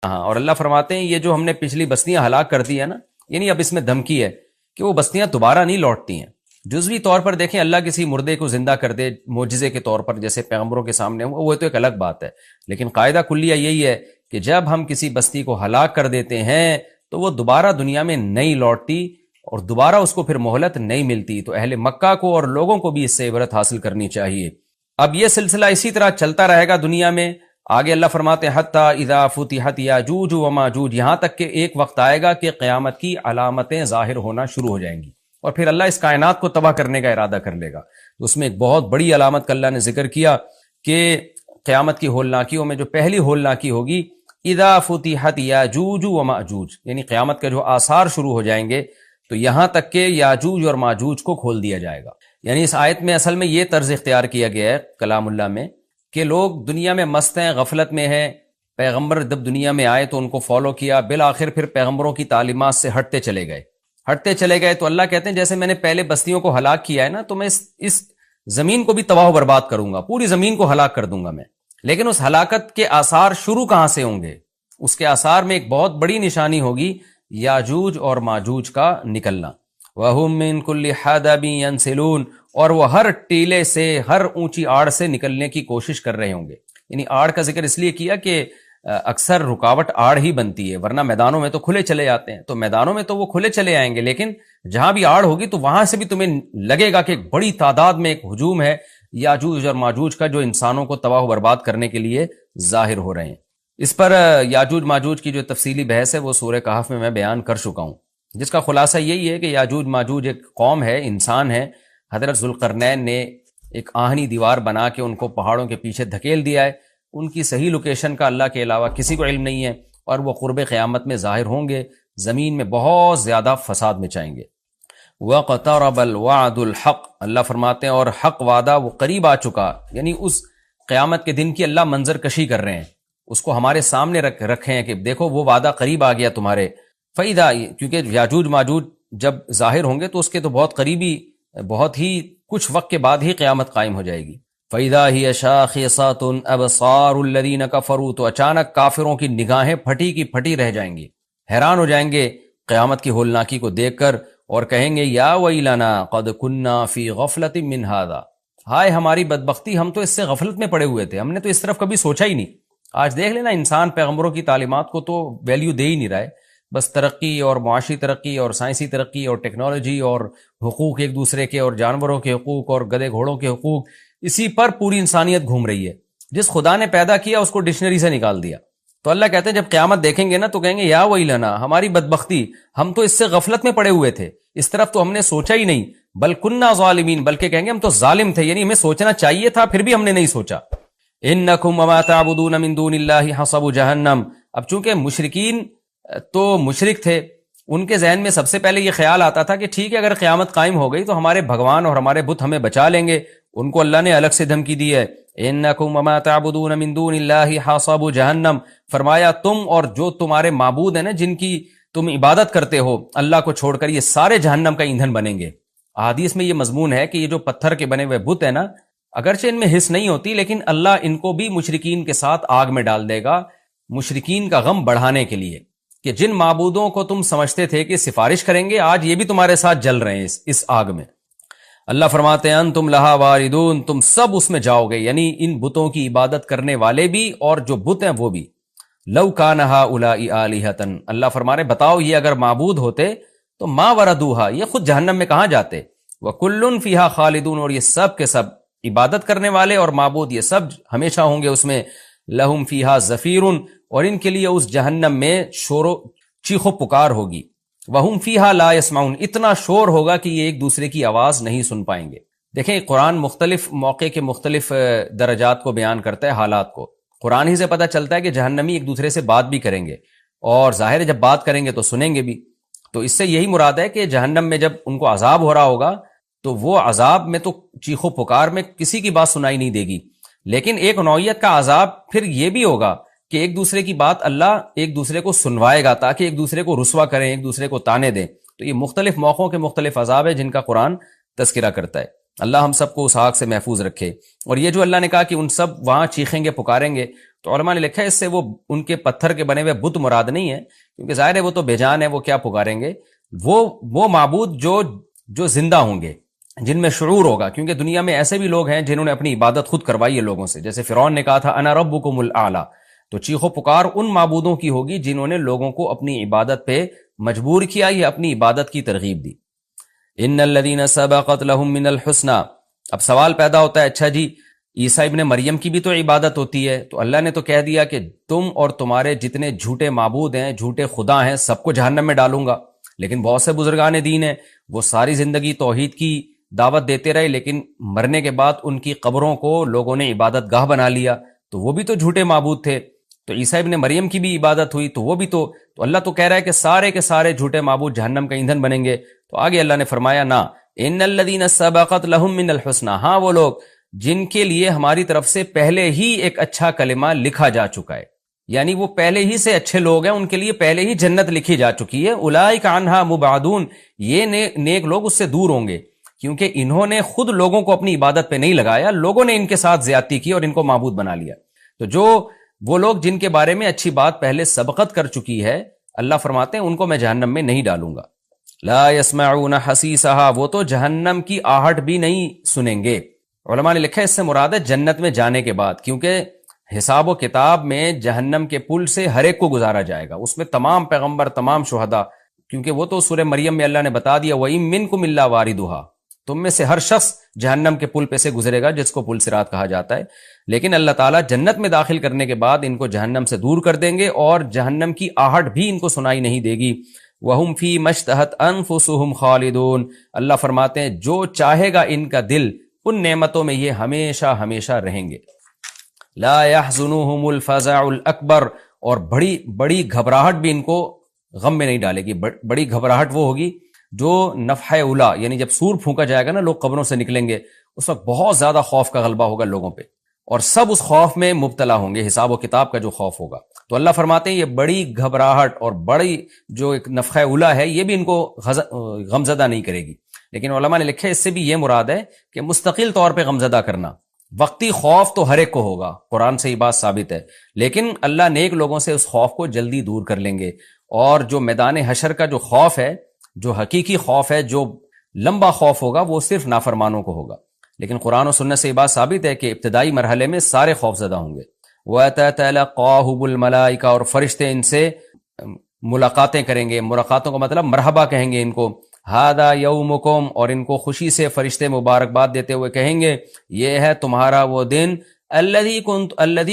ہاں، اور اللہ فرماتے ہیں یہ جو ہم نے پچھلی بستیاں ہلاک کر دی ہے نا، یعنی اب اس میں دھمکی ہے کہ وہ بستیاں دوبارہ نہیں لوٹتی ہیں۔ جزوی طور پر دیکھیں اللہ کسی مردے کو زندہ کر دے معجزے کے طور پر، جیسے پیغمبروں کے سامنے وہ تو ایک الگ بات ہے، لیکن قاعدہ کلیہ یہی ہے کہ جب ہم کسی بستی کو ہلاک کر دیتے ہیں تو وہ دوبارہ دنیا میں نہیں لوٹتی اور دوبارہ اس کو پھر مہلت نہیں ملتی۔ تو اہل مکہ کو اور لوگوں کو بھی اس سے عبرت حاصل کرنی چاہیے۔ اب یہ سلسلہ اسی طرح چلتا رہے گا دنیا میں۔ آگے اللہ فرماتے ہیں حتی اذا فتحت یاجوج و ماجوج، یہاں تک کہ ایک وقت آئے گا کہ قیامت کی علامتیں ظاہر ہونا شروع ہو جائیں گی اور پھر اللہ اس کائنات کو تباہ کرنے کا ارادہ کر لے گا۔ تو اس میں ایک بہت بڑی علامت کا اللہ نے ذکر کیا کہ قیامت کی ہولناکیوں میں جو پہلی ہولناکی ہوگی اذا فتحت یاجوج و ماجوج، یعنی قیامت کے جو آثار شروع ہو جائیں گے، تو یہاں تک کہ یاجوج اور ماجوج کو کھول دیا جائے گا۔ یعنی اس آیت میں اصل میں یہ طرز اختیار کیا گیا ہے کلام اللہ میں کہ لوگ دنیا میں مست ہیں، غفلت میں ہیں، پیغمبر جب دنیا میں آئے تو ان کو فالو کیا، بالآخر پھر پیغمبروں کی تعلیمات سے ہٹتے چلے گئے تو اللہ کہتے ہیں جیسے میں نے پہلے بستیوں کو ہلاک کیا ہے نا، تو میں اس زمین کو بھی تباہ و برباد کروں گا، پوری زمین کو ہلاک کر دوں گا میں۔ لیکن اس ہلاکت کے آثار شروع کہاں سے ہوں گے؟ اس کے آثار میں ایک بہت بڑی نشانی ہوگی یاجوج اور ماجوج کا نکلنا۔ وَهُم مِّن كُلِّ حَدَبٍ يَنْسِلُونَ، اور وہ ہر ٹیلے سے، ہر اونچی آڑ سے نکلنے کی کوشش کر رہے ہوں گے۔ یعنی آڑ کا ذکر اس لیے کیا کہ اکثر رکاوٹ آڑ ہی بنتی ہے، ورنہ میدانوں میں تو کھلے چلے جاتے ہیں، تو میدانوں میں تو وہ کھلے چلے آئیں گے، لیکن جہاں بھی آڑ ہوگی تو وہاں سے بھی تمہیں لگے گا کہ ایک بڑی تعداد میں ایک ہجوم ہے یاجوج اور ماجوج کا، جو انسانوں کو تباہ و برباد کرنے کے لیے ظاہر ہو رہے ہیں۔ اس پر یاجوج ماجوج کی جو تفصیلی بحث ہے وہ سورہ کہف میں بیان کر چکا ہوں، جس کا خلاصہ یہی ہے کہ یاجوج ماجوج ایک قوم ہے، انسان ہے۔ حضرت ذوالقرنین نے ایک آہنی دیوار بنا کے ان کو پہاڑوں کے پیچھے دھکیل دیا ہے۔ ان کی صحیح لوکیشن کا اللہ کے علاوہ کسی کو علم نہیں ہے، اور وہ قرب قیامت میں ظاہر ہوں گے، زمین میں بہت زیادہ فساد مچائیں گے۔ وَاقْتَرَبَ الْوَعْدُ الْحَقُّ، اللہ فرماتے ہیں اور حق وعدہ وہ قریب آ چکا، یعنی اس قیامت کے دن کی اللہ منظر کشی کر رہے ہیں، اس کو ہمارے سامنے رکھے ہیں کہ دیکھو وہ وعدہ قریب آ گیا تمہارے۔ فَإِذَا، کیونکہ یاجوج ماجوج جب ظاہر ہوں گے تو اس کے تو بہت قریبی، بہت ہی کچھ وقت کے بعد ہی قیامت قائم ہو جائے گی۔ فَإِذَا هِيَ شَاخِصَةٌ أَبْصَارُ الَّذِينَ كَفَرُوا، تو اچانک کافروں کی نگاہیں پھٹی کی پھٹی رہ جائیں گی، حیران ہو جائیں گے قیامت کی ہولناکی کو دیکھ کر، اور کہیں گے یا ویلنا قد كنا فی غفلۃ من هذا، ہائے ہماری بدبختی، ہم تو اس سے غفلت میں پڑے ہوئے تھے، ہم نے تو اس طرف کبھی سوچا ہی نہیں۔ آج دیکھ لینا انسان پیغمبروں کی تعلیمات کو تو ویلیو دے ہی نہیں رہا ہے، بس ترقی اور معاشی ترقی اور سائنسی ترقی اور ٹیکنالوجی اور حقوق ایک دوسرے کے اور جانوروں کے حقوق اور گدھے گھوڑوں کے حقوق، اسی پر پوری انسانیت گھوم رہی ہے۔ جس خدا نے پیدا کیا اس کو ڈکشنری سے نکال دیا۔ تو اللہ کہتے ہیں جب قیامت دیکھیں گے نا تو کہیں گے یا ویلنا، ہماری بدبختی، ہم تو اس سے غفلت میں پڑے ہوئے تھے، اس طرف تو ہم نے سوچا ہی نہیں، بل کننا ظالمین، بلکہ کہیں گے ہم تو ظالم تھے، یعنی ہمیں سوچنا چاہیے تھا پھر بھی ہم نے نہیں سوچا۔ انکم وما تعبدون من دون اللہ حصب جہنم، اب چونکہ مشرکین تو مشرک تھے، ان کے ذہن میں سب سے پہلے یہ خیال آتا تھا کہ ٹھیک ہے اگر قیامت قائم ہو گئی تو ہمارے بھگوان اور ہمارے بت ہمیں بچا لیں گے، ان کو اللہ نے الگ سے دھمکی دی ہے۔ انکم وما تعبدون من دون اللہ حصب جہنم، فرمایا تم اور جو تمہارے معبود ہیں نا، جن کی تم عبادت کرتے ہو اللہ کو چھوڑ کر، یہ سارے جہنم کا ایندھن بنیں گے۔ احادیث میں یہ مضمون ہے کہ یہ جو پتھر کے بنے ہوئے بت ہیں نا، اگرچہ ان میں حص نہیں ہوتی لیکن اللہ ان کو بھی مشرکین کے ساتھ آگ میں ڈال دے گا، مشرکین کا غم بڑھانے کے لیے، کہ جن معبودوں کو تم سمجھتے تھے کہ سفارش کریں گے، آج یہ بھی تمہارے ساتھ جل رہے ہیں اس آگ میں۔ اللہ فرماتے ہیں انتم لہا واردون، تم سب اس میں جاؤ گے، یعنی ان بتوں کی عبادت کرنے والے بھی اور جو بت ہیں وہ بھی۔ لو کان ہؤلاء آلہۃ، اللہ فرما رہے بتاؤ یہ اگر معبود ہوتے تو ما وردوہا، یہ خود جہنم میں کہاں جاتے، وکل فیہا خالدون، اور یہ سب کے سب عبادت کرنے والے اور معبود یہ سب ہمیشہ ہوں گے اس میں۔ لہم فیہا زفیر، اور ان کے لیے اس جہنم میں شور و چیخ و پکار ہوگی۔ وہم فیہا لا یسمعون، اتنا شور ہوگا کہ یہ ایک دوسرے کی آواز نہیں سن پائیں گے۔ دیکھیں قرآن مختلف موقع کے مختلف درجات کو بیان کرتا ہے، حالات کو۔ قرآن ہی سے پتہ چلتا ہے کہ جہنمی ایک دوسرے سے بات بھی کریں گے، اور ظاہر ہے جب بات کریں گے تو سنیں گے بھی، تو اس سے یہی مراد ہے کہ جہنم میں جب ان کو عذاب ہو رہا ہوگا تو وہ عذاب میں تو چیخ و پکار میں کسی کی بات سنائی نہیں دے گی، لیکن ایک نوعیت کا عذاب پھر یہ بھی ہوگا کہ ایک دوسرے کی بات اللہ ایک دوسرے کو سنوائے گا تاکہ ایک دوسرے کو رسوا کریں، ایک دوسرے کو تانے دیں۔ تو یہ مختلف موقعوں کے مختلف عذاب ہے جن کا قرآن تذکرہ کرتا ہے۔ اللہ ہم سب کو اس آگ سے محفوظ رکھے۔ اور یہ جو اللہ نے کہا کہ ان سب وہاں چیخیں گے پکاریں گے، تو علماء نے لکھا ہے اس سے وہ ان کے پتھر کے بنے ہوئے بت مراد نہیں ہے، کیونکہ ظاہر ہے وہ تو بے جان ہے، وہ کیا پکاریں گے، وہ معبود جو زندہ ہوں گے، جن میں شعور ہوگا، کیونکہ دنیا میں ایسے بھی لوگ ہیں جنہوں نے اپنی عبادت خود کروائی ہے لوگوں سے، جیسے فرعون نے کہا تھا انا ربکم الاعلی، تو چیخو پکار ان معبودوں کی ہوگی جنہوں نے لوگوں کو اپنی عبادت پہ مجبور کیا یا اپنی عبادت کی ترغیب دی۔ ان الذین سبقت لهم من الحسنى، اب سوال پیدا ہوتا ہے اچھا جی عیسیٰ ابن مریم کی بھی تو عبادت ہوتی ہے، تو اللہ نے تو کہہ دیا کہ تم اور تمہارے جتنے جھوٹے معبود ہیں، جھوٹے خدا ہیں، سب کو جہنم میں ڈالوں گا، لیکن بہت سے بزرگان دین ہیں وہ ساری زندگی توحید کی دعوت دیتے رہے، لیکن مرنے کے بعد ان کی قبروں کو لوگوں نے عبادت گاہ بنا لیا، تو وہ بھی تو جھوٹے معبود تھے۔ تو عیسیٰ ابن مریم کی بھی عبادت ہوئی تو وہ بھی تو اللہ تو کہہ رہا ہے کہ سارے کے سارے جھوٹے معبود جہنم کا ایندھن بنیں گے۔ تو آگے اللہ نے فرمایا نا ان الذین سبقت لهم من الحسنى، ہاں وہ لوگ جن کے لیے ہماری طرف سے پہلے ہی ایک اچھا کلمہ لکھا جا چکا ہے، یعنی وہ پہلے ہی سے اچھے لوگ ہیں، ان کے لیے پہلے ہی جنت لکھی جا چکی ہے، اولئک عنہا مبعدون، یہ نیک لوگ اس سے دور ہوں گے، کیونکہ انہوں نے خود لوگوں کو اپنی عبادت پہ نہیں لگایا، لوگوں نے ان کے ساتھ زیادتی کی اور ان کو معبود بنا لیا۔ تو جو وہ لوگ جن کے بارے میں اچھی بات پہلے سبقت کر چکی ہے، اللہ فرماتے ہیں ان کو میں جہنم میں نہیں ڈالوں گا۔ لا يسمعون حسیسها، وہ تو جہنم کی آہٹ بھی نہیں سنیں گے۔ علماء نے لکھا ہے اس سے مراد ہے جنت میں جانے کے بعد، کیونکہ حساب و کتاب میں جہنم کے پل سے ہر ایک کو گزارا جائے گا، اس میں تمام پیغمبر، تمام شہداء، کیونکہ وہ تو سورہ مریم میں اللہ نے بتا دیا وَإِن مِّنكُمْ إِلَّا وَارِدُهَا، تم میں سے ہر شخص جہنم کے پل پہ سے گزرے گا، جس کو پل صراط کہا جاتا ہے، لیکن اللہ تعالیٰ جنت میں داخل کرنے کے بعد ان کو جہنم سے دور کر دیں گے اور جہنم کی آہٹ بھی ان کو سنائی نہیں دے گی۔ وَهُمْ فِي مَا اشْتَهَتْ أَنفُسُهُمْ خَالِدُونَ، اللہ فرماتے ہیں جو چاہے گا ان کا دل ان نعمتوں میں یہ ہمیشہ ہمیشہ رہیں گے۔ لا يحزنهم الفزع الاکبر، اور بڑی گھبراہٹ بھی ان کو غم میں نہیں ڈالے گی۔ بڑی گھبراہٹ وہ ہوگی جو نفحہ اولا، یعنی جب سور پھونکا جائے گا نا، لوگ قبروں سے نکلیں گے، اس وقت بہت زیادہ خوف کا غلبہ ہوگا لوگوں پہ، اور سب اس خوف میں مبتلا ہوں گے، حساب و کتاب کا جو خوف ہوگا۔ تو اللہ فرماتے ہیں یہ بڑی گھبراہٹ اور بڑی جو ایک نفخہ اولا ہے یہ بھی ان کو غمزدہ نہیں کرے گی، لیکن علماء نے لکھا ہے اس سے بھی یہ مراد ہے کہ مستقل طور پہ غمزدہ کرنا۔ وقتی خوف تو ہر ایک کو ہوگا، قرآن سے یہ بات ثابت ہے، لیکن اللہ نیک لوگوں سے اس خوف کو جلدی دور کر لیں گے، اور جو میدان حشر کا جو خوف ہے، جو حقیقی خوف ہے، جو لمبا خوف ہوگا، وہ صرف نافرمانوں کو ہوگا۔ لیکن قرآن و سنت سے یہ بات ثابت ہے کہ ابتدائی مرحلے میں سارے خوف زدہ ہوں گے۔ وَتَتَلَقَّاهُ الْمَلَائِكَةُ، اور فرشتے ان سے ملاقاتیں کریں گے، ملاقاتوں کا مطلب مرحبا کہیں گے ان کو، هَذَا يَوْمُكُمْ، اور ان کو خوشی سے فرشتے مبارکباد دیتے ہوئے کہیں گے یہ ہے تمہارا وہ دن الَّذِي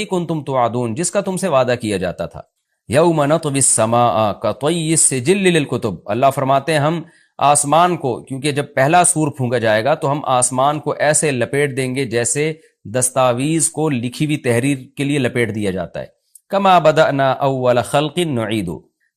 كُنْتُمْ تُوعَدُونَ، جس کا تم سے وعدہ کیا جاتا تھا۔ یوم نطوی السماء کطی السجل للکتب، اللہ فرماتے ہیں ہم آسمان کو، کیونکہ جب پہلا سور پھونکا جائے گا تو ہم آسمان کو ایسے لپیٹ دیں گے جیسے دستاویز کو لکھی ہوئی تحریر کے لیے لپیٹ دیا جاتا ہے۔ کما بدأنا اول خلق نعید،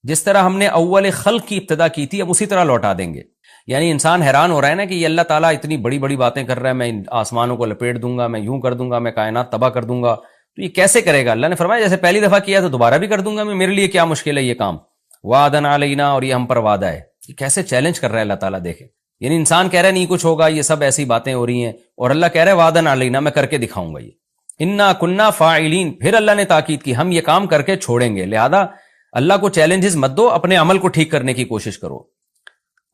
جس طرح ہم نے اول خلق کی ابتدا کی تھی اب اسی طرح لوٹا دیں گے۔ یعنی انسان حیران ہو رہا ہے نا کہ یہ اللہ تعالیٰ اتنی بڑی بڑی باتیں کر رہا ہے، میں آسمانوں کو لپیٹ دوں گا، میں یوں کر دوں گا، میں کائنات تباہ کر دوں گا، تو یہ کیسے کرے گا؟ اللہ نے فرمایا جیسے پہلی دفعہ کیا تو دوبارہ بھی کر دوں گا میں، میرے لیے کیا مشکل ہے یہ کام۔ وعدن علینا، اور یہ ہم پر وعدہ ہے۔ یہ کیسے چیلنج کر رہا ہے اللہ تعالیٰ، دیکھیں، یعنی انسان کہہ رہا ہے نہیں کچھ ہوگا، یہ سب ایسی باتیں ہو رہی ہیں، اور اللہ کہہ رہا ہے وعدن علینا، میں کر کے دکھاؤں گا یہ۔ انا کننا فاعلین، پھر اللہ نے تاکید کی ہم یہ کام کر کے چھوڑیں گے، لہذا اللہ کو چیلنجز مت دو، اپنے عمل کو ٹھیک کرنے کی کوشش کرو۔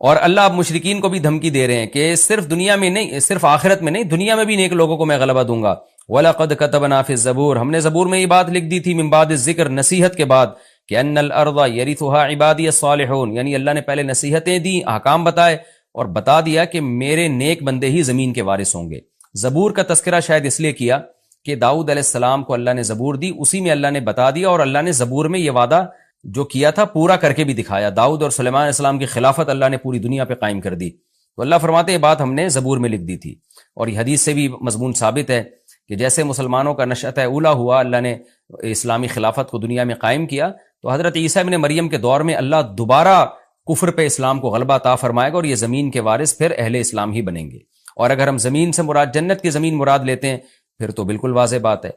اور اللہ اب مشرکین کو بھی دھمکی دے رہے ہیں کہ صرف دنیا میں نہیں، صرف آخرت میں نہیں، دنیا میں بھی نیک لوگوں کو میں غلبہ دوں گا۔ وَلَقَدْ كَتَبْنَا فِي الزَّبُورِ، ہم نے زبور میں یہ بات لکھ دی تھی، من بعد الذکر، نصیحت کے بعد، کہ ان الارض یرثها عبادی الصالحون، یعنی اللہ نے پہلے نصیحتیں دی، احکام بتائے، اور بتا دیا کہ میرے نیک بندے ہی زمین کے وارث ہوں گے۔ زبور کا تذکرہ شاید اس لیے کیا کہ داؤد علیہ السلام کو اللہ نے زبور دی، اسی میں اللہ نے بتا دیا، اور اللہ نے زبور میں یہ وعدہ جو کیا تھا پورا کر کے بھی دکھایا۔ داؤد اور سلیمان علیہ السلام کی خلافت اللہ نے پوری دنیا پہ قائم کر دی، تو اللہ فرماتے ہیں یہ بات ہم نے زبور میں لکھ دی تھی۔ اور یہ حدیث سے بھی مضمون ثابت ہے کہ جیسے مسلمانوں کا نشأۃ اولا ہوا، اللہ نے اسلامی خلافت کو دنیا میں قائم کیا، تو حضرت عیسیٰ ابن مریم کے دور میں اللہ دوبارہ کفر پہ اسلام کو غلبہ عطا فرمائے گا، اور یہ زمین کے وارث پھر اہل اسلام ہی بنیں گے۔ اور اگر ہم زمین سے مراد جنت کی زمین مراد لیتے ہیں پھر تو بالکل واضح بات ہے۔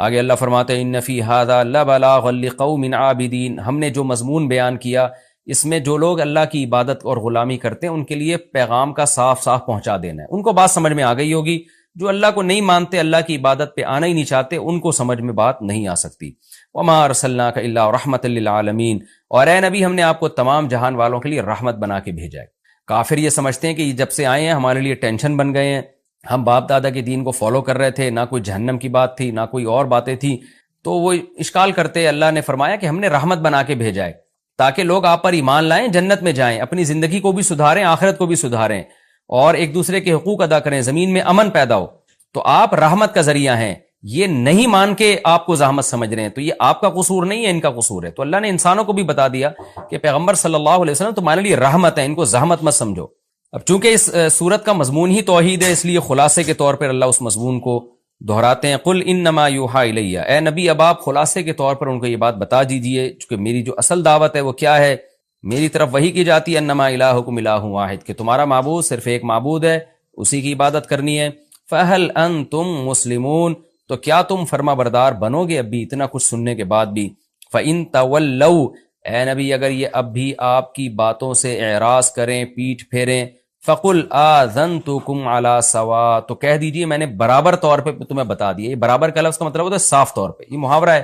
آگے اللہ فرماتے ہیں ان فی ھذا لبلاغا لقوم عابدین، ہم نے جو مضمون بیان کیا اس میں جو لوگ اللہ کی عبادت اور غلامی کرتے ہیں ان کے لیے پیغام کا صاف صاف پہنچا دینا ہے. ان کو بات سمجھ میں آ گئی ہوگی. جو اللہ کو نہیں مانتے، اللہ کی عبادت پہ آنا ہی نہیں چاہتے، ان کو سمجھ میں بات نہیں آ سکتی. وما ارسلناک الا رحمۃ للعالمین، اور اے نبی ہم نے آپ کو تمام جہان والوں کے لیے رحمت بنا کے بھیجا ہے. کافر یہ سمجھتے ہیں کہ جب سے آئے ہیں ہمارے لیے ٹینشن بن گئے ہیں، ہم باپ دادا کے دین کو فالو کر رہے تھے، نہ کوئی جہنم کی بات تھی نہ کوئی اور باتیں تھیں. تو وہ اشکال کرتے، اللہ نے فرمایا کہ ہم نے رحمت بنا کے بھیجا ہے تاکہ لوگ آپ پر ایمان لائیں، جنت میں جائیں، اپنی زندگی کو بھی سدھاریں، آخرت کو بھی سدھاریں، اور ایک دوسرے کے حقوق ادا کریں، زمین میں امن پیدا ہو. تو آپ رحمت کا ذریعہ ہیں. یہ نہیں مان کے آپ کو زحمت سمجھ رہے ہیں تو یہ آپ کا قصور نہیں ہے، ان کا قصور ہے. تو اللہ نے انسانوں کو بھی بتا دیا کہ پیغمبر صلی اللہ علیہ وسلم تمہارے لیے رحمت ہے، ان کو زحمت مت سمجھو. اب چونکہ اس سورت کا مضمون ہی توحید ہے، اس لیے خلاصے کے طور پر اللہ اس مضمون کو دہراتے ہیں. قل انما یوحی الیہ، اے نبی اب آپ خلاصے کے طور پر ان کو یہ بات بتا دیجئے، چونکہ میری جو اصل دعوت ہے وہ کیا ہے، میری طرف وہی کی جاتی ہے، انما الہکم الہ واحد، کہ تمہارا معبود صرف ایک معبود ہے، اسی کی عبادت کرنی ہے. فہل انتم مسلمون، تو کیا تم فرما بردار بنو گے اب بھی اتنا کچھ سننے کے بعد بھی. فَإِن تَوَلَّوْا، اے نبی اگر یہ اب بھی آپ کی باتوں سے اعراض کریں، پیٹھ پھیریں، فَقُلْ آذَنْتُكُمْ عَلَىٰ سَوَاءٍ، تو کہہ دیجئے میں نے برابر طور پہ تمہیں بتا دیا. یہ برابر کا لفظ کا مطلب ہوتا ہے صاف طور پہ، یہ محاورہ ہے،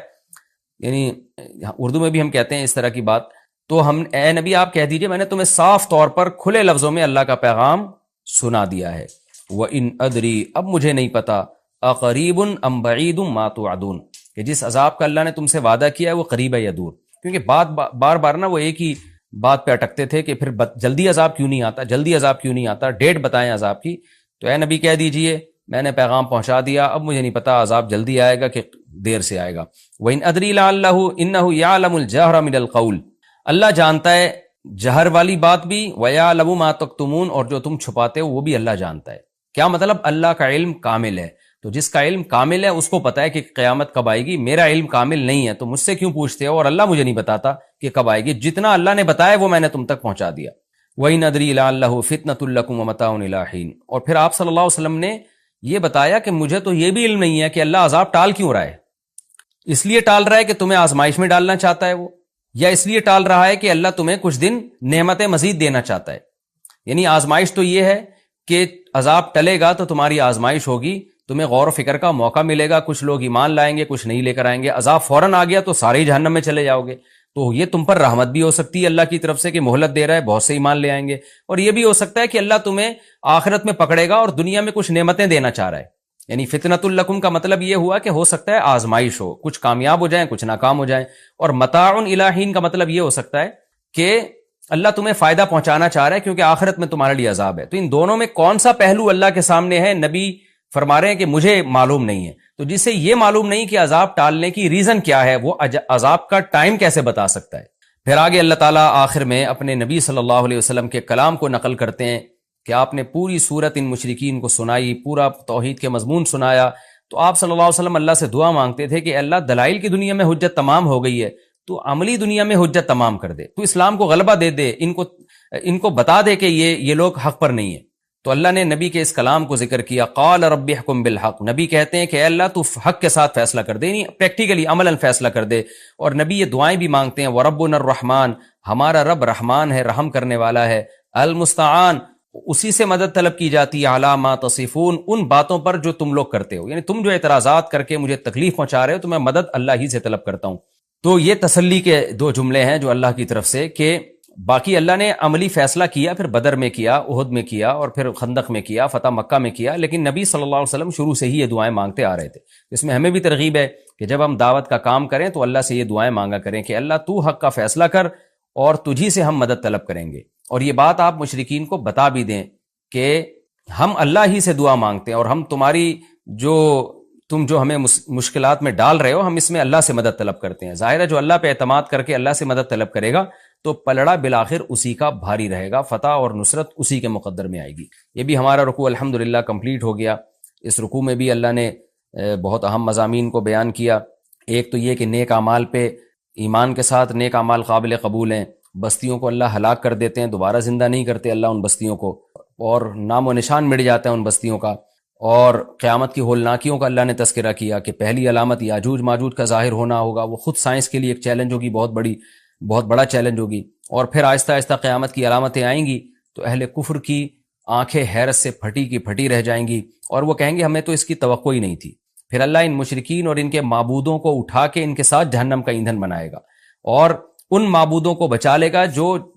یعنی اردو میں بھی ہم کہتے ہیں اس طرح کی بات. تو ہم اے نبی آپ کہہ دیجئے میں نے تمہیں صاف طور پر کھلے لفظوں میں اللہ کا پیغام سنا دیا ہے. وَإِنْ أَدْرِي، اب مجھے نہیں پتا، اقریب ام بعید ما توعدون، کہ جس عذاب کا اللہ نے تم سے وعدہ کیا ہے وہ قریب ہے یا دور. کیونکہ بار بار نا وہ ایک ہی بات پہ اٹکتے تھے کہ پھر جلدی عذاب کیوں نہیں آتا، جلدی عذاب کیوں نہیں آتا، ڈیٹ بتائیں عذاب کی. تو اے نبی کہہ دیجئے میں نے پیغام پہنچا دیا، اب مجھے نہیں پتا عذاب جلدی آئے گا کہ دیر سے آئے گا. وَإِنْ أَدْرِي لَعَلَّهُ إِنَّهُ يَعْلَمُ الْجَهْرَ مِنَ الْقَوْلِ، اللہ جانتا ہے جہر والی بات بھی، وَيَعْلَمُ مَا تَكْتُمُونَ، اور جو تم چھپاتے ہو وہ بھی اللہ جانتا ہے. کیا مطلب؟ اللہ کا علم کامل ہے، تو جس کا علم کامل ہے اس کو پتا ہے کہ قیامت کب آئے گی. میرا علم کامل نہیں ہے تو مجھ سے کیوں پوچھتے ہو، اور اللہ مجھے نہیں بتاتا کہ کب آئے گی. جتنا اللہ نے بتایا وہ میں نے تم تک پہنچا دیا. وَإِنْ أَدْرِي لَعَلَّهُ فِتْنَةٌ لَكُمْ وَمَتَاعٌ إِلَىٰ حِينٍ، اور پھر آپ صلی اللہ علیہ وسلم نے یہ بتایا کہ مجھے تو یہ بھی علم نہیں ہے کہ اللہ عذاب ٹال کیوں رہا ہے. اس لیے ٹال رہا ہے کہ تمہیں آزمائش میں ڈالنا چاہتا ہے وہ، یا اس لیے ٹال رہا ہے کہ اللہ تمہیں کچھ دن نعمتیں مزید دینا چاہتا ہے. یعنی آزمائش تو یہ ہے کہ عذاب ٹلے گا تو تمہاری آزمائش ہوگی، تمہیں غور و فکر کا موقع ملے گا، کچھ لوگ ایمان لائیں گے، کچھ نہیں لے کر آئیں گے. عذاب فوراً آ گیا تو سارے ہی جہنم میں چلے جاؤ گے. تو یہ تم پر رحمت بھی ہو سکتی ہے اللہ کی طرف سے کہ مہلت دے رہا ہے، بہت سے ایمان لے آئیں گے. اور یہ بھی ہو سکتا ہے کہ اللہ تمہیں آخرت میں پکڑے گا اور دنیا میں کچھ نعمتیں دینا چاہ رہا ہے. یعنی فتنۃ لکم کا مطلب یہ ہوا کہ ہو سکتا ہے آزمائش ہو، کچھ کامیاب ہو جائیں کچھ ناکام ہو جائیں. اور متاع الی حین کا مطلب یہ ہو سکتا ہے کہ اللہ تمہیں فائدہ پہنچانا چاہ رہا ہے کیونکہ آخرت میں تمہارے لیے عذاب ہے. تو ان دونوں میں کون سا پہلو اللہ کے سامنے ہے؟ نبی فرما رہے ہیں کہ مجھے معلوم نہیں ہے. تو جس سے یہ معلوم نہیں کہ عذاب ٹالنے کی ریزن کیا ہے، وہ عذاب کا ٹائم کیسے بتا سکتا ہے. پھر آگے اللہ تعالیٰ آخر میں اپنے نبی صلی اللہ علیہ وسلم کے کلام کو نقل کرتے ہیں کہ آپ نے پوری صورت ان مشرکین کو سنائی، پورا توحید کے مضمون سنایا. تو آپ صلی اللہ علیہ وسلم اللہ سے دعا مانگتے تھے کہ اللہ دلائل کی دنیا میں حجت تمام ہو گئی ہے، تو عملی دنیا میں حجت تمام کر دے، تو اسلام کو غلبہ دے دے، ان کو بتا دے کہ یہ لوگ حق پر نہیں ہیں. تو اللہ نے نبی کے اس کلام کو ذکر کیا. قال رب احکم بالحق، نبی کہتے ہیں کہ اے اللہ تو حق کے ساتھ فیصلہ کر دے، یعنی پریکٹیکلی عملاً فیصلہ کر دے. اور نبی یہ دعائیں بھی مانگتے ہیں، وربنا الرحمن، ہمارا رب رحمان ہے، رحم کرنے والا ہے. المستعان، اسی سے مدد طلب کی جاتی ہے. علی ما تصفون، ان باتوں پر جو تم لوگ کرتے ہو، یعنی تم جو اعتراضات کر کے مجھے تکلیف پہنچا رہے ہو تو میں مدد اللہ ہی سے طلب کرتا ہوں. تو یہ تسلی کے دو جملے ہیں جو اللہ کی طرف سے، کہ باقی اللہ نے عملی فیصلہ کیا، پھر بدر میں کیا، احد میں کیا، اور پھر خندق میں کیا، فتح مکہ میں کیا. لیکن نبی صلی اللہ علیہ وسلم شروع سے ہی یہ دعائیں مانگتے آ رہے تھے. اس میں ہمیں بھی ترغیب ہے کہ جب ہم دعوت کا کام کریں تو اللہ سے یہ دعائیں مانگا کریں کہ اللہ تو حق کا فیصلہ کر اور تجھی سے ہم مدد طلب کریں گے. اور یہ بات آپ مشرکین کو بتا بھی دیں کہ ہم اللہ ہی سے دعا مانگتے ہیں، اور ہم تم جو ہمیں مشکلات میں ڈال رہے ہو، ہم اس میں اللہ سے مدد طلب کرتے ہیں. ظاہر ہے جو اللہ پہ اعتماد کر کے اللہ سے مدد طلب کرے گا تو پلڑا بالآخر اسی کا بھاری رہے گا، فتح اور نصرت اسی کے مقدر میں آئے گی. یہ بھی ہمارا رکوع الحمدللہ کمپلیٹ ہو گیا. اس رکوع میں بھی اللہ نے بہت اہم مضامین کو بیان کیا. ایک تو یہ کہ نیک اعمال پہ ایمان کے ساتھ نیک اعمال قابل قبول ہیں. بستیوں کو اللہ ہلاک کر دیتے ہیں، دوبارہ زندہ نہیں کرتے اللہ ان بستیوں کو، اور نام و نشان مٹ جاتا ہے ان بستیوں کا. اور قیامت کی ہولناکیوں کا اللہ نے تذکرہ کیا کہ پہلی علامت یاجوج ماجوج کا ظاہر ہونا ہوگا. وہ خود سائنس کے لیے ایک چیلنج ہوگی، بہت بڑا چیلنج ہوگی. اور پھر آہستہ آہستہ قیامت کی علامتیں آئیں گی تو اہل کفر کی آنکھیں حیرت سے پھٹی کی پھٹی رہ جائیں گی اور وہ کہیں گے ہمیں تو اس کی توقع ہی نہیں تھی۔ پھر اللہ ان مشرکین اور ان کے معبودوں کو اٹھا کے ان کے ساتھ جہنم کا ایندھن بنائے گا اور ان معبودوں کو بچا لے گا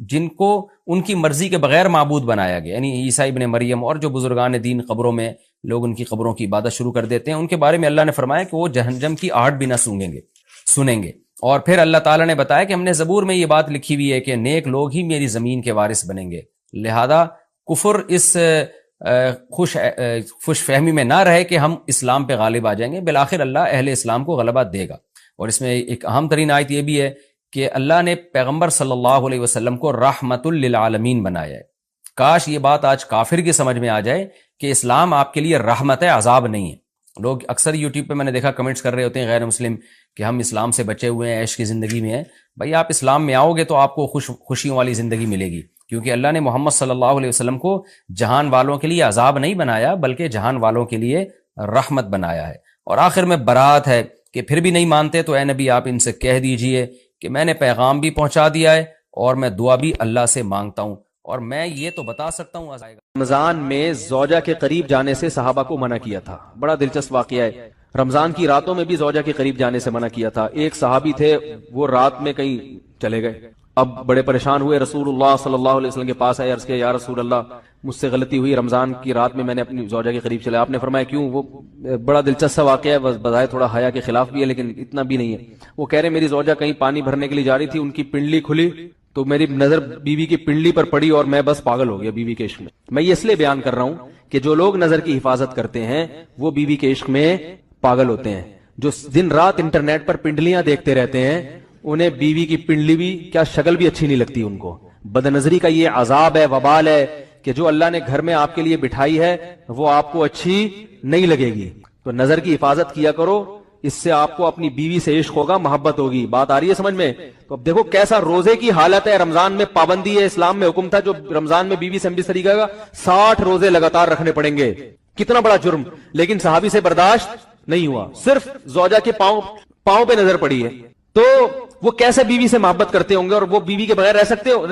جن کو ان کی مرضی کے بغیر معبود بنایا گیا، یعنی عیسیٰ ابن مریم اور جو بزرگان دین قبروں میں لوگ ان کی قبروں کی عبادت شروع کر دیتے ہیں، ان کے بارے میں اللہ نے فرمایا کہ وہ جہنم کی آہٹ بھی نہ سنیں گے۔ اور پھر اللہ تعالیٰ نے بتایا کہ ہم نے زبور میں یہ بات لکھی ہوئی ہے کہ نیک لوگ ہی میری زمین کے وارث بنیں گے، لہذا کفر اس خوش فہمی میں نہ رہے کہ ہم اسلام پہ غالب آ جائیں گے، بالآخر اللہ اہل اسلام کو غلبہ دے گا۔ اور اس میں ایک اہم ترین آیت یہ بھی ہے کہ اللہ نے پیغمبر صلی اللہ علیہ وسلم کو رحمت للعالمین بنایا ہے۔ کاش یہ بات آج کافر کی سمجھ میں آ جائے کہ اسلام آپ کے لیے رحمت ہے، عذاب نہیں ہے۔ لوگ اکثر یوٹیوب پہ میں نے دیکھا کمنٹس کر رہے ہوتے ہیں غیر مسلم کہ ہم اسلام سے بچے ہوئے ہیں، عیش کی زندگی میں ہیں۔ بھائی آپ اسلام میں آؤ گے تو آپ کو خوشیوں والی زندگی ملے گی، کیونکہ اللہ نے محمد صلی اللہ علیہ وسلم کو جہان والوں کے لیے عذاب نہیں بنایا بلکہ جہان والوں کے لیے رحمت بنایا ہے۔ اور آخر میں برات ہے کہ پھر بھی نہیں مانتے تو اے نبی آپ ان سے کہہ دیجئے کہ میں نے پیغام بھی پہنچا دیا ہے اور میں دعا بھی اللہ سے مانگتا ہوں، اور میں یہ تو بتا سکتا ہوں رمضان میں زوجہ کے قریب جانے سے صحابہ کو منع کیا تھا۔ بڑا دلچسپ واقعہ ہے، رمضان کی راتوں میں بھی زوجہ کے قریب جانے سے منع کیا تھا۔ ایک صحابی تھے، وہ رات میں کہیں چلے گئے، اب بڑے پریشان ہوئے، رسول اللہ صلی اللہ علیہ وسلم کے پاس آئے، عرض کیا یا رسول اللہ مجھ سے غلطی ہوئی، رمضان کی رات میں نے اپنی زوجہ کے قریب چلا۔ آپ نے فرمایا کیوں؟ وہ بڑا دلچسپ واقعہ ہے، بظاہر تھوڑا حیا کے خلاف بھی ہے لیکن اتنا بھی نہیں ہے۔ وہ کہہ رہے میری زوجہ کہیں پانی بھرنے کے لیے جا رہی تھی، ان کی پنڈلی کھلی تو میری نظر بیوی کی پنڈلی پر پڑی اور میں بس پاگل ہو گیا بیوی کے عشق میں۔ میں یہ اس لیے بیان کر رہا ہوں کہ جو لوگ نظر کی حفاظت کرتے ہیں وہ بیوی کے عشق میں پاگل ہوتے ہیں۔ جو دن رات انٹرنیٹ پر پنڈلیاں دیکھتے رہتے ہیں انہیں بیوی کی پنڈلی بھی کیا شکل بھی اچھی نہیں لگتی ان کو۔ بد نظری کا یہ عذاب ہے، وبال ہے کہ جو اللہ نے گھر میں آپ کے لیے بٹھائی ہے وہ آپ کو اچھی نہیں لگے گی۔ تو نظر کی حفاظت کیا کرو، اس سے آپ کو اپنی بیوی سے عشق ہوگا، محبت ہوگی۔ بات آ رہی ہے سمجھ میں؟ تو اب دیکھو کیسا روزے کی حالت ہے، رمضان میں پابندی ہے، اسلام میں حکم تھا جو رمضان میں بیوی سے اس طریقے کا 60 روزے لگاتار رکھنے پڑیں گے، کتنا بڑا جرم، لیکن صحابی سے برداشت نہیں ہوا، صرف زوجہ کے پاؤں پہ نظر پڑی ہے۔ تو وہ کیسے بیوی سے محبت کرتے ہوں گے اور وہ بیوی کے بغیر رہ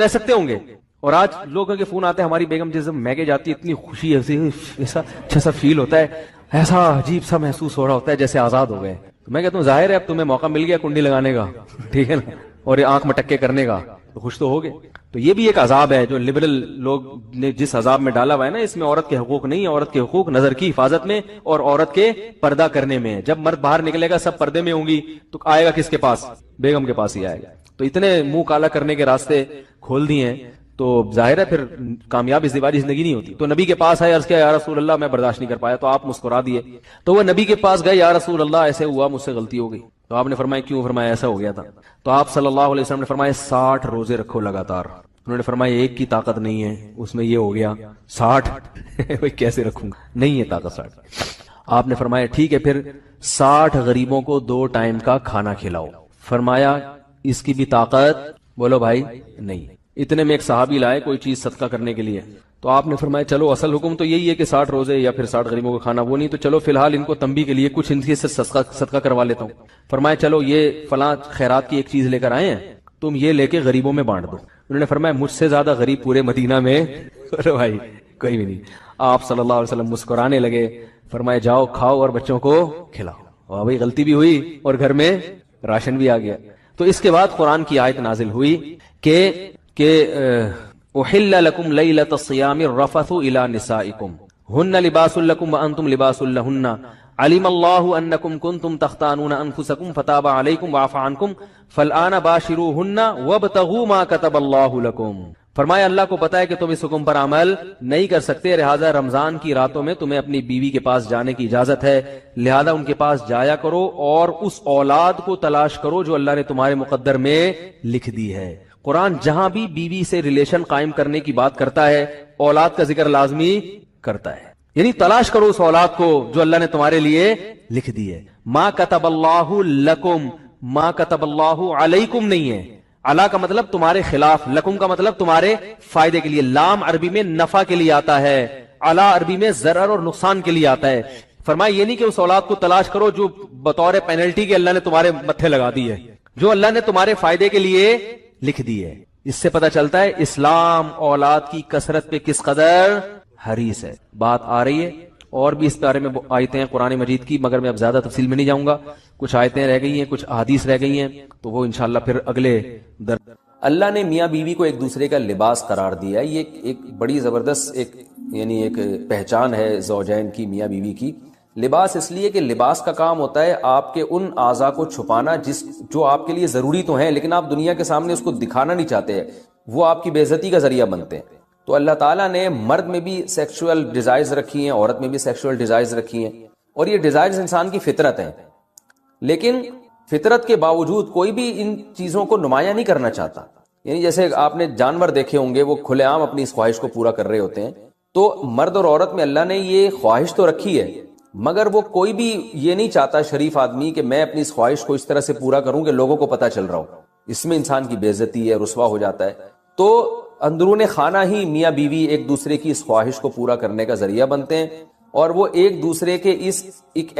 سکتے ہوں گے؟ اور آج لوگوں کے فون آتے ہیں، ہماری بیگم جس میگے جاتی ہے اتنی خوشی ایسا اچھا سا فیل ہوتا ہے، ایسا عجیب سا محسوس ہو رہا ہوتا ہے جیسے آزاد ہو گئے۔ تو میں کہتا ہوں ظاہر ہے اب تمہیں موقع مل گیا کنڈی لگانے کا، ٹھیک ہے نا، اور یہ آنکھ مٹکے کرنے کا، تو خوش تو ہوگے۔ تو یہ بھی ایک عذاب ہے جو لبرل لوگ نے جس عذاب میں ڈالا ہوا ہے نا، اس میں عورت کے حقوق نہیں ہے، عورت کے حقوق نظر کی حفاظت میں اور عورت کے پردہ کرنے میں۔ جب مرد باہر نکلے گا سب پردے میں ہوں گی تو آئے گا کس کے پاس؟ بیگم کے پاس ہی آئے گا۔ تو اتنے منہ کالا کرنے کے راستے کھول دیے ہیں تو ظاہر ہے پھر کامیاب ازدواجی زندگی نہیں ہوتی۔ تو نبی کے پاس آئے، عرض کیا یا رسول اللہ میں برداشت نہیں کر پایا، تو آپ مسکرا دیے۔ تو وہ نبی کے پاس گئے، یا رسول اللہ ایسے ہوا، مجھ سے غلطی ہو گئی۔ تو آپ نے فرمایا کیوں؟ فرمایا ایسا ہو گیا تھا۔ تو آپ صلی اللہ علیہ وسلم نے فرمایا 60 روزے رکھو لگاتار۔ انہوں نے فرمایا ایک کی طاقت نہیں ہے، اس میں یہ ہو گیا 60 وہ کیسے رکھوں گا، نہیں ہے طاقت 60۔ آپ نے فرمایا ٹھیک ہے پھر 60 غریبوں کو 2 ٹائم کا کھانا کھلاؤ۔ فرمایا اس کی بھی طاقت، بولو بھائی نہیں۔ اتنے میں ایک صحابی لائے کوئی چیز صدقہ کرنے کے لیے، تو آپ نے فرمایا چلو اصل حکم تو یہی ہے کہ 60 روزے یا پھر 60 غریبوں کو کھانا، وہ نہیں تو چلو فی الحال ان کو تنبیہ کے لیے کچھ ان سے صدقہ کروا لیتا ہوں۔ فرمایا چلو یہ فلاں خیرات کی ایک چیز لے کر آئے ہیں، تم یہ لے کے غریبوں میں بانٹ دو۔ انہوں نے فرمایا مجھ سے زیادہ غریب پورے مدینہ میں بھائی کوئی بھی نہیں۔ آپ صلی اللہ علیہ وسلم مسکرانے لگے، فرمایا جاؤ کھاؤ اور بچوں کو کھلاؤ۔ اور بھائی غلطی بھی ہوئی اور گھر میں راشن بھی آ گیا۔ تو اس کے بعد قرآن کی آیت نازل ہوئی کہ احل لکم لیلۃ الصیام الرفث الی نسائکم ہن لباس لکم وانتم لباس لہن علم اللہ انکم کنتم تختانون انفسکم فتاب علیکم وعفى عنکم فالآن باشروہن وابتغوا ما کتب اللہ لکم۔ فرمایا اللہ کو پتا ہے کہ تم اس حکم پر عمل نہیں کر سکتے، لہذا رمضان کی راتوں میں تمہیں اپنی بیوی کے پاس جانے کی اجازت ہے، لہذا ان کے پاس جایا کرو اور اس اولاد کو تلاش کرو جو اللہ نے تمہارے مقدر میں لکھ دی ہے۔ قرآن جہاں بھی بیوی سے ریلیشن قائم کرنے کی بات کرتا ہے اولاد کا ذکر لازمی کرتا ہے، یعنی تلاش کرو اس اولاد کو جو اللہ نے تمہارے لیے لکھ دی ہے۔ ما کتب اللہ لکم، ما کتب اللہ علیکم نہیں ہے، علا کا مطلب تمہارے خلاف، لکم کا مطلب تمہارے فائدے کے لیے۔ لام عربی میں نفع کے لیے آتا ہے، علا عربی میں ضرر اور نقصان کے لیے آتا ہے۔ فرمایا یہ نہیں کہ اس اولاد کو تلاش کرو جو بطور پینلٹی کے اللہ نے تمہارے متھے لگا دی ہے، جو اللہ نے تمہارے فائدے کے لیے لکھ دی ہے۔ اس سے پتہ چلتا ہے اسلام اولاد کی کثرت پہ کس قدر حریص ہے. بات آ رہی ہے اور بھی اس بارے میں آیتیں ہیں قرآن مجید کی، مگر میں اب زیادہ تفصیل میں نہیں جاؤں گا. کچھ آیتیں رہ گئی ہیں، کچھ احادیث رہ گئی ہیں، تو وہ انشاءاللہ پھر اگلے اللہ نے میاں بیوی کو ایک دوسرے کا لباس قرار دیا ہے. یہ ایک بڑی زبردست ایک پہچان ہے زوجین کی، میاں بیوی کی. لباس اس لیے کہ لباس کا کام ہوتا ہے آپ کے ان اعضاء کو چھپانا جو آپ کے لیے ضروری تو ہیں لیکن آپ دنیا کے سامنے اس کو دکھانا نہیں چاہتے ہیں، وہ آپ کی بے عزتی کا ذریعہ بنتے ہیں. تو اللہ تعالیٰ نے مرد میں بھی سیکشول ڈیزائرز رکھی ہیں، عورت میں بھی سیکشول ڈیزائرز رکھی ہیں، اور یہ ڈیزائرز انسان کی فطرت ہیں. لیکن فطرت کے باوجود کوئی بھی ان چیزوں کو نمایاں نہیں کرنا چاہتا. یعنی جیسے آپ نے جانور دیکھے ہوں گے، وہ کھلے عام اپنی اس خواہش کو پورا کر رہے ہوتے ہیں. تو مرد اور عورت میں اللہ نے یہ خواہش تو رکھی ہے، مگر وہ کوئی بھی یہ نہیں چاہتا شریف آدمی کہ میں اپنی اس خواہش کو اس طرح سے پورا کروں کہ لوگوں کو پتہ چل رہا ہو. اس میں انسان کی بے عزتی ہے، رسوا ہو جاتا ہے. تو اندرون خانہ ہی میاں بیوی ایک دوسرے کی اس خواہش کو پورا کرنے کا ذریعہ بنتے ہیں، اور وہ ایک دوسرے کے ایک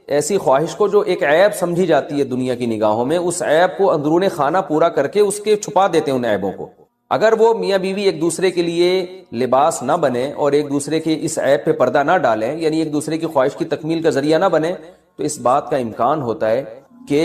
ایسی خواہش کو جو ایک عیب سمجھی جاتی ہے دنیا کی نگاہوں میں، اس عیب کو اندرون خانہ پورا کر کے اس کے چھپا دیتے ہیں ان عیبوں کو. اگر وہ میاں بیوی ایک دوسرے کے لیے لباس نہ بنے اور ایک دوسرے کے اس عیب پہ پردہ نہ ڈالیں، یعنی ایک دوسرے کی خواہش کی تکمیل کا ذریعہ نہ بنے، تو اس بات کا امکان ہوتا ہے کہ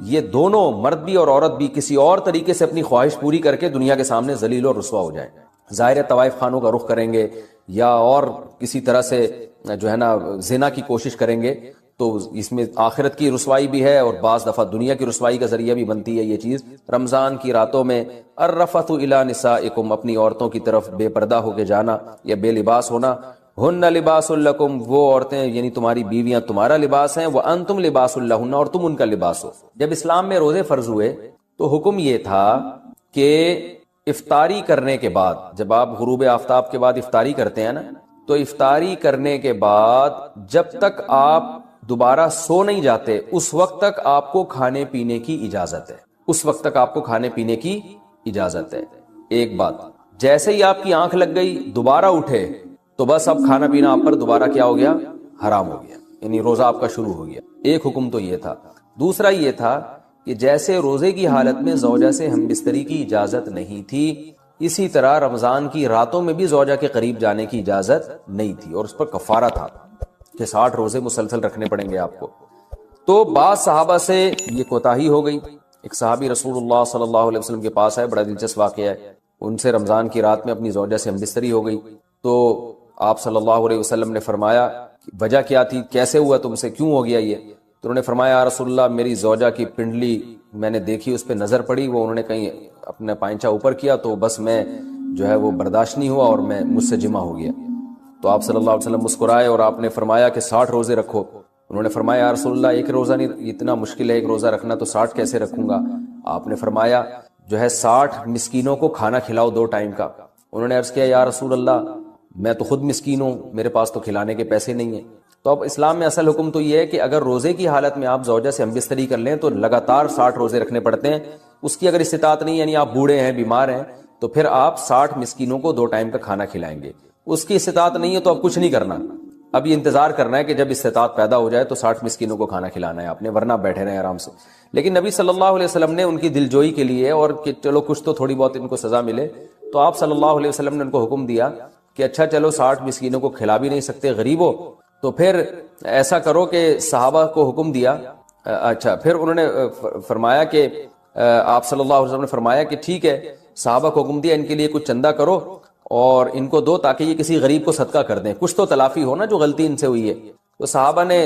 یہ دونوں مرد بھی اور عورت بھی کسی اور طریقے سے اپنی خواہش پوری کر کے دنیا کے سامنے ذلیل اور رسوا ہو جائیں. ظاہر طوائف خانوں کا رخ کریں گے یا اور کسی طرح سے جو ہے نا زنا کی کوشش کریں گے، تو اس میں آخرت کی رسوائی بھی ہے اور بعض دفعہ دنیا کی رسوائی کا ذریعہ بھی بنتی ہے یہ چیز. رمضان کی راتوں میں الرفث الی نسائکم، اپنی عورتوں کی طرف بے پردہ ہو کے جانا یا بے لباس ہونا. ہن لباس لکم، وہ عورتیں یعنی تمہاری بیویاں تمہارا لباس ہیں، وانتم لباس لہن، اور تم ان کا لباس ہو. جب اسلام میں روزے فرض ہوئے تو حکم یہ تھا کہ افطاری کرنے کے بعد، جب آپ غروب آفتاب کے بعد افطاری کرتے ہیں نا، تو افطاری کرنے کے بعد جب تک آپ دوبارہ سو نہیں جاتے اس وقت تک آپ کو کھانے پینے کی اجازت ہے. اس وقت تک آپ کو کھانے پینے کی اجازت ہے. ایک بات، جیسے ہی آپ کی آنکھ لگ گئی دوبارہ اٹھے تو بس اب کھانا پینا آپ پر دوبارہ کیا ہو گیا؟ حرام ہو گیا، یعنی روزہ آپ کا شروع ہو گیا. ایک حکم تو یہ تھا. دوسرا یہ تھا کہ جیسے روزے کی حالت میں زوجہ سے ہم بستری کی اجازت نہیں تھی، اسی طرح رمضان کی راتوں میں بھی زوجہ کے قریب جانے کی اجازت نہیں تھی، اور اس پر کفارہ تھا کہ 60 روزے مسلسل رکھنے پڑیں گے آپ کو. تو بعض صحابہ سے یہ کوتاہی ہو گئی. ایک صحابی رسول اللہ صلی اللہ علیہ وسلم کے پاس آئے، بڑا دلچسپ واقعہ ہے. ان سے رمضان کی رات میں اپنی زوجہ سے ہم بستری ہو گئی. تو آپ صلی اللہ علیہ وسلم نے فرمایا وجہ کیا تھی، کیسے ہوا تم سے، کیوں ہو گیا یہ؟ تو انہوں نے فرمایا یا رسول اللہ، میری زوجہ کی پنڈلی میں نے دیکھی، اس پہ نظر پڑی، وہ انہوں نے کہیں اپنا پائنچہ اوپر کیا تو بس میں جو ہے وہ برداشت نہیں ہوا اور میں مجھ سے جمع ہو گیا. تو آپ صلی اللہ علیہ وسلم مسکرائے اور آپ نے فرمایا کہ 60 روزے رکھو. انہوں نے فرمایا یا رسول اللہ، ایک روزہ نہیں، اتنا مشکل ہے ایک روزہ رکھنا، تو 60 کیسے رکھوں گا؟ آپ نے فرمایا جو ہے 60 مسکینوں کو کھانا کھلاؤ 2 ٹائم کا. انہوں نے عرض کیا یا رسول اللہ، میں تو خود مسکین ہوں، میرے پاس تو کھلانے کے پیسے نہیں ہیں. تو اب اسلام میں اصل حکم تو یہ ہے کہ اگر روزے کی حالت میں آپ زوجہ سے ہم بستری کر لیں تو لگاتار 60 روزے رکھنے پڑتے ہیں. اس کی اگر استطاعت نہیں، یعنی آپ بوڑھے ہیں، بیمار ہیں، تو پھر آپ 60 مسکینوں کو 2 ٹائم کا کھانا کھلائیں گے. اس کی استطاعت نہیں ہے تو اب کچھ نہیں کرنا، اب یہ انتظار کرنا ہے کہ جب استطاعت پیدا ہو جائے تو 60 مسکینوں کو کھانا کھلانا ہے آپ نے، ورنہ بیٹھے رہیں آرام سے. لیکن نبی صلی اللہ علیہ وسلم نے ان کی دلجوئی کے لیے اور کہ چلو کچھ تو تھوڑی بہت ان کو سزا ملے، تو آپ صلی اللہ علیہ وسلم نے ان کو حکم دیا کہ اچھا چلو 60 مسکینوں کو کھلا بھی نہیں سکتے، غریب ہو، تو پھر ایسا کرو کہ صحابہ کو حکم دیا. اچھا پھر انہوں نے فرمایا کہ آپ صلی اللہ علیہ وسلم نے فرمایا کہ ٹھیک ہے، صحابہ کو حکم دیا ان کے لیے کچھ چندہ کرو اور ان کو دو تاکہ یہ کسی غریب کو صدقہ کر دیں، کچھ تو تلافی ہو نا جو غلطی ان سے ہوئی ہے. تو صحابہ نے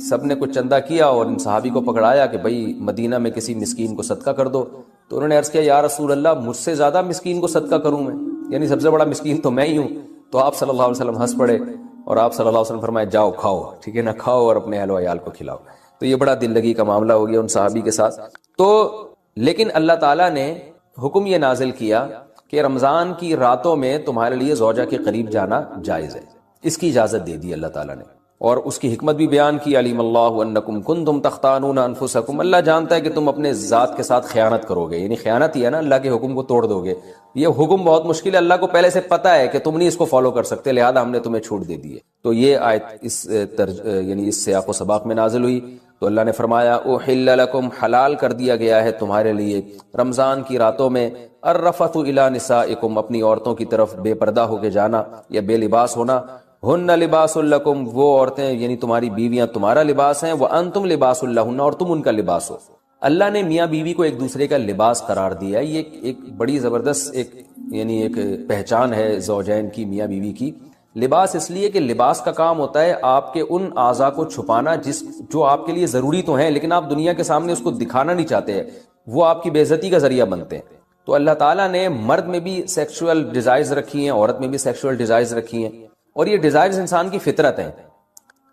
سب نے کچھ چندہ کیا اور ان صحابی کو پکڑایا کہ بھائی مدینہ میں کسی مسکین کو صدقہ کر دو. تو انہوں نے عرض کیا یا رسول اللہ، مجھ سے زیادہ مسکین کو صدقہ کروں میں، یعنی سب سے بڑا مسکین تو میں ہی ہوں. تو آپ صلی اللہ علیہ وسلم ہنس پڑے اور آپ صلی اللہ علیہ وسلم فرمایا جاؤ کھاؤ، ٹھیک ہے نا، کھاؤ اور اپنے اہل و عیال کو کھلاؤ. تو یہ بڑا دل لگی کا معاملہ ہو گیا ان صحابی کے ساتھ. تو لیکن اللہ تعالیٰ نے حکم یہ نازل کیا کہ رمضان کی راتوں میں تمہارے لیے زوجہ کے قریب جانا جائز ہے، اس کی اجازت دے دی اللہ تعالیٰ نے، اور اس کی حکمت بھی بیان کی. علیم اللہ انکم کنتم تختانون انفسکم، اللہ جانتا ہے کہ تم اپنے ذات کے ساتھ خیانت کرو گے، یعنی خیانت ہی ہے نا، اللہ کے حکم کو توڑ دو گے. یہ حکم بہت مشکل ہے، اللہ کو پہلے سے پتہ ہے کہ تم نہیں اس کو فالو کر سکتے، لہذا ہم نے تمہیں چھوٹ دے دی ہے. تو یہ آیت یعنی اس سیاق و سباق میں نازل ہوئی. تو اللہ نے فرمایا احل لکم، حلال کر دیا گیا ہے تمہارے لیے رمضان کی راتوں میں الرفث الی نسائکم، اپنی عورتوں کی طرف بے پردہ ہو کے جانا یا بے لباس ہونا، ہن لباس لکم، وہ عورتیں یعنی تمہاری بیویاں تمہارا لباس ہیں، وانتم لباس لہن، اور تم ان کا لباس ہو۔ اللہ نے میاں بیوی کو ایک دوسرے کا لباس قرار دیا ہے، یہ ایک بڑی زبردست ایک پہچان ہے زوجین کی، میاں بیوی کی۔ لباس اس لیے کہ لباس کا کام ہوتا ہے آپ کے ان اعضاء کو چھپانا جو آپ کے لیے ضروری تو ہیں لیکن آپ دنیا کے سامنے اس کو دکھانا نہیں چاہتے ہیں، وہ آپ کی بے عزتی کا ذریعہ بنتے ہیں۔ تو اللہ تعالیٰ نے مرد میں بھی سیکشول ڈیزائرز رکھی ہیں، عورت میں بھی سیکشول ڈیزائرز رکھی ہیں، اور یہ ڈیزائرز انسان کی فطرت ہیں،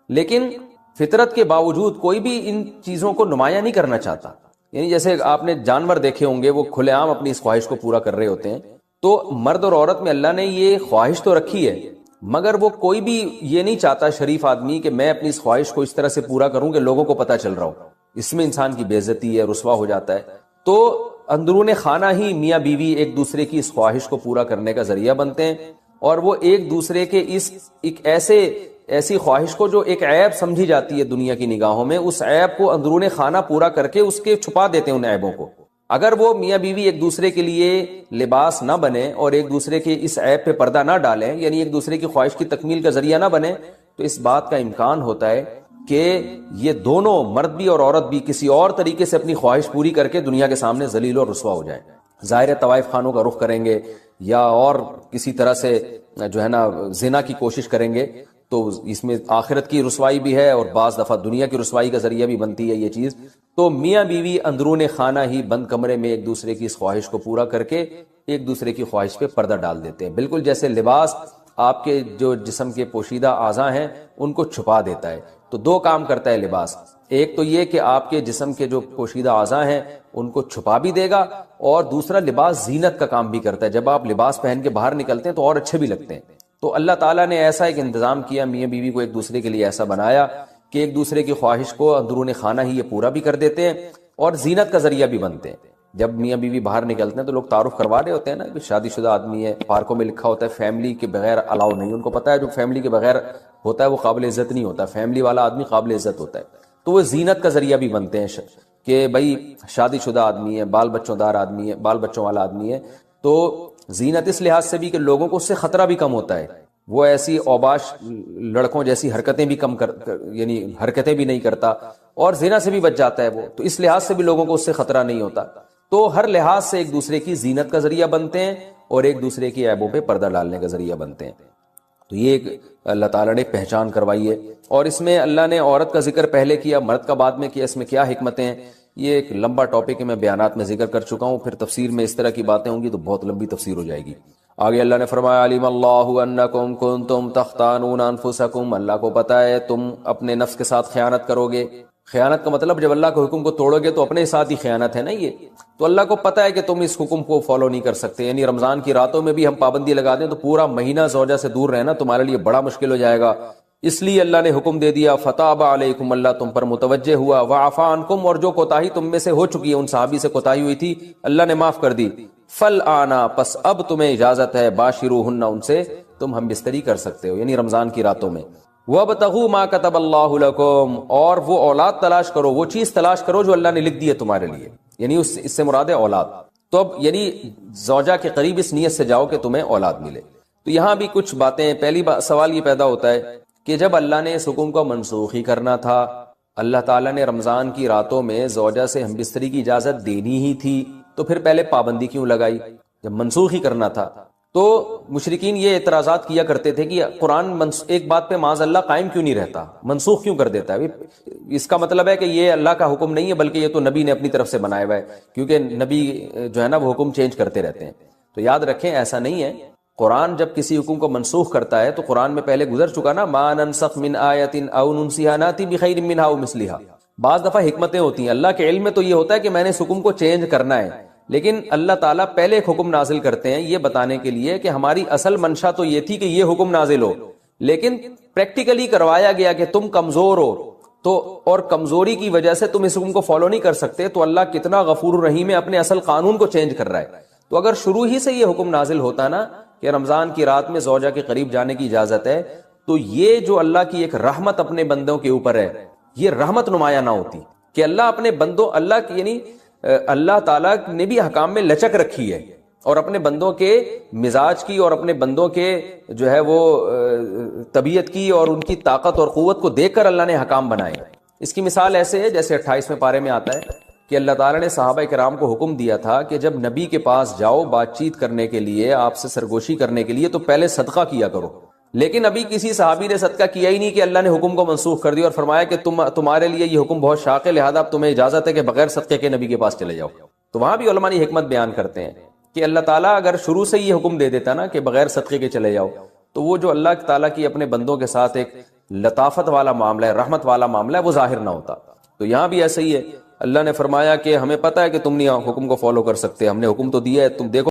لیکن فطرت کے باوجود کوئی بھی ان چیزوں کو نمایاں نہیں کرنا چاہتا۔ یعنی جیسے آپ نے جانور دیکھے ہوں گے، وہ کھلے عام اپنی اس خواہش کو پورا کر رہے ہوتے ہیں، تو مرد اور عورت میں اللہ نے یہ خواہش تو رکھی ہے، مگر وہ کوئی بھی یہ نہیں چاہتا شریف آدمی کہ میں اپنی اس خواہش کو اس طرح سے پورا کروں کہ لوگوں کو پتہ چل رہا ہو، اس میں انسان کی بے عزتی ہے، رسوا ہو جاتا ہے۔ تو اندرون خانہ ہی میاں بیوی ایک دوسرے کی اس خواہش کو پورا کرنے کا ذریعہ بنتے ہیں، اور وہ ایک دوسرے کے ایک ایسی خواہش کو جو ایک عیب سمجھی جاتی ہے دنیا کی نگاہوں میں، اس عیب کو اندرون خانہ پورا کر کے اس کے چھپا دیتے ہیں ان عیبوں کو۔ اگر وہ میاں بیوی ایک دوسرے کے لیے لباس نہ بنے اور ایک دوسرے کے اس عیب پہ پردہ نہ ڈالیں، یعنی ایک دوسرے کی خواہش کی تکمیل کا ذریعہ نہ بنے، تو اس بات کا امکان ہوتا ہے کہ یہ دونوں مرد بھی اور عورت بھی کسی اور طریقے سے اپنی خواہش پوری کر کے دنیا کے سامنے ذلیل اور رسوا ہو جائیں۔ ظاہر طوائف خانوں کا رخ کریں گے یا اور کسی طرح سے جو ہے نا زنا کی کوشش کریں گے، تو اس میں آخرت کی رسوائی بھی ہے اور بعض دفعہ دنیا کی رسوائی کا ذریعہ بھی بنتی ہے یہ چیز۔ تو میاں بیوی اندرون خانہ ہی بند کمرے میں ایک دوسرے کی اس خواہش کو پورا کر کے ایک دوسرے کی خواہش پہ پردہ ڈال دیتے ہیں، بالکل جیسے لباس آپ کے جو جسم کے پوشیدہ اعضاء ہیں ان کو چھپا دیتا ہے۔ تو دو کام کرتا ہے لباس، ایک تو یہ کہ آپ کے جسم کے جو پوشیدہ اعضاء ہیں ان کو چھپا بھی دے گا، اور دوسرا لباس زینت کا کام بھی کرتا ہے، جب آپ لباس پہن کے باہر نکلتے ہیں تو اور اچھے بھی لگتے ہیں۔ تو اللہ تعالیٰ نے ایسا ایک انتظام کیا، میاں بیوی کو ایک دوسرے کے لیے ایسا بنایا کہ ایک دوسرے کی خواہش کو اندرون خانہ ہی یہ پورا بھی کر دیتے ہیں اور زینت کا ذریعہ بھی بنتے ہیں۔ جب میاں بیوی باہر نکلتے ہیں تو لوگ تعارف کروا رہے ہوتے ہیں نا کہ شادی شدہ آدمی ہے، پارکوں میں لکھا ہوتا ہے فیملی کے بغیر الاؤ نہیں، ان کو پتا ہے جو فیملی کے بغیر ہوتا ہے وہ قابل عزت نہیں ہوتا، فیملی والا آدمی قابل عزت ہوتا ہے۔ تو وہ زینت کا ذریعہ بھی بنتے ہیں کہ بھائی شادی شدہ آدمی ہے، بال بچوں دار آدمی ہے، بال بچوں والا آدمی ہے، تو زینت اس لحاظ سے بھی کہ لوگوں کو اس سے خطرہ بھی کم ہوتا ہے، وہ ایسی اوباش لڑکوں جیسی حرکتیں بھی یعنی حرکتیں بھی نہیں کرتا، اور زنا سے بھی بچ جاتا ہے وہ، تو اس لحاظ سے بھی لوگوں کو اس سے خطرہ نہیں ہوتا۔ تو ہر لحاظ سے ایک دوسرے کی زینت کا ذریعہ بنتے ہیں اور ایک دوسرے کی عیبوں پہ پردہ ڈالنے کا ذریعہ بنتے ہیں۔ تو یہ ایک اللہ تعالیٰ نے پہچان کروائی ہے، اور اس میں اللہ نے عورت کا ذکر پہلے کیا، مرد کا بعد میں کیا، اس میں کیا حکمتیں ہیں، یہ ایک لمبا ٹاپک ہے، میں بیانات میں ذکر کر چکا ہوں، پھر تفسیر میں اس طرح کی باتیں ہوں گی تو بہت لمبی تفسیر ہو جائے گی۔ آگے اللہ نے فرمایا علیم اللہ انکم کنتم تختانون انفسکم، اللہ کو پتا ہے تم اپنے نفس کے ساتھ خیانت کرو گے۔ خیانت کا مطلب جب اللہ کے حکم کو توڑو گے تو اپنے ساتھ ہی خیانت ہے نا یہ، تو اللہ کو پتا ہے کہ تم اس حکم کو فالو نہیں کر سکتے، یعنی رمضان کی راتوں میں بھی ہم پابندی لگا دیں تو پورا مہینہ زوجہ سے دور رہنا تمہارے لیے بڑا مشکل ہو جائے گا، اس لیے اللہ نے حکم دے دیا فتاب علیکم، اللہ تم پر متوجہ ہوا، وعفا عنکم، اور جو کوتاہی تم میں سے ہو چکی ہے، ان صحابی سے کوتاہی ہوئی تھی اللہ نے معاف کر دی، فالآنا، پس اب تمہیں اجازت ہے، باشروہن، ان سے تم ہم بستری کر سکتے ہو، یعنی رمضان کی راتوں میں، وابتغوا ما كتب اللہ لکم، اور وہ اولاد تلاش کرو، وہ چیز تلاش کرو جو اللہ نے لکھ دی ہے تمہارے لیے، یعنی اس سے مراد ہے اولاد۔ تو اب یعنی زوجہ کے قریب اس نیت سے جاؤ کہ تمہیں اولاد ملے۔ تو یہاں بھی کچھ باتیں، پہلی سوال یہ پیدا ہوتا ہے کہ جب اللہ نے اس حکم کو منسوخ ہی کرنا تھا، اللہ تعالیٰ نے رمضان کی راتوں میں زوجہ سے ہم بستری کی اجازت دینی ہی تھی، تو پھر پہلے پابندی کیوں لگائی جب منسوخ ہی کرنا تھا؟ تو مشرکین یہ اعتراضات کیا کرتے تھے کہ قرآن ایک بات پہ معاذ اللہ قائم کیوں نہیں رہتا، منسوخ کیوں کر دیتا ہے؟ اس کا مطلب ہے کہ یہ اللہ کا حکم نہیں ہے بلکہ یہ تو نبی نے اپنی طرف سے بنایا ہوا ہے، کیونکہ نبی جو ہے نا وہ حکم چینج کرتے رہتے ہیں۔ تو یاد رکھیں ایسا نہیں ہے، قرآن جب کسی حکم کو منسوخ کرتا ہے تو قرآن میں پہلے گزر چکا نا، ما ننسخ من آیت او ننسیها ناتی بخیر منها او مثلها۔ بعض دفعہ حکمتیں ہوتی ہیں، اللہ کے علم میں تو یہ ہوتا ہے کہ میں نے اس حکم کو چینج کرنا ہے، لیکن اللہ تعالیٰ پہلے ایک حکم نازل کرتے ہیں یہ بتانے کے لیے کہ ہماری اصل منشا تو یہ تھی کہ یہ حکم نازل ہو، لیکن پریکٹیکلی کروایا گیا کہ تم کمزور ہو، تو اور کمزوری کی وجہ سے تم اس حکم کو فالو نہیں کر سکتے، تو اللہ کتنا غفور الرحیم ہے، اپنے اصل قانون کو چینج کر رہا ہے۔ تو اگر شروع ہی سے یہ حکم نازل ہوتا نا کہ رمضان کی رات میں زوجہ کے قریب جانے کی اجازت ہے، تو یہ جو اللہ کی ایک رحمت اپنے بندوں کے اوپر ہے، یہ رحمت نمایاں نہ ہوتی کہ اللہ اپنے بندوں، اللہ کی یعنی اللہ تعالیٰ نے بھی حکام میں لچک رکھی ہے، اور اپنے بندوں کے مزاج کی اور اپنے بندوں کے جو ہے وہ طبیعت کی اور ان کی طاقت اور قوت کو دیکھ کر اللہ نے حکام بنائے. اس کی مثال ایسے ہے جیسے 28ویں پارے میں آتا ہے کہ اللہ تعالیٰ نے صحابہ کرام کو حکم دیا تھا کہ جب نبی کے پاس جاؤ بات چیت کرنے کے لیے، آپ سے سرگوشی کرنے کے لیے، تو پہلے صدقہ کیا کرو. لیکن ابھی کسی صحابی نے صدقہ کیا ہی نہیں کہ اللہ نے حکم کو منسوخ کر دیا اور فرمایا کہ تمہارے لیے یہ حکم بہت شاق ہے، لہذا اب تمہیں اجازت ہے کہ بغیر صدقے کے نبی کے پاس چلے جاؤ. تو وہاں بھی علماء نے حکمت بیان کرتے ہیں کہ اللہ تعالیٰ اگر شروع سے یہ حکم دے دیتا نا کہ بغیر صدقے کے چلے جاؤ، تو وہ جو اللہ تعالیٰ کی اپنے بندوں کے ساتھ ایک لطافت والا معاملہ ہے، رحمت والا معاملہ ہے، وہ ظاہر نہ ہوتا. تو یہاں بھی ایسا ہی ہے، اللہ نے فرمایا کہ ہمیں پتہ ہے کہ تم نہیں حکم کو فالو کر سکتے، ہم نے حکم تو دیا ہے، تم دیکھو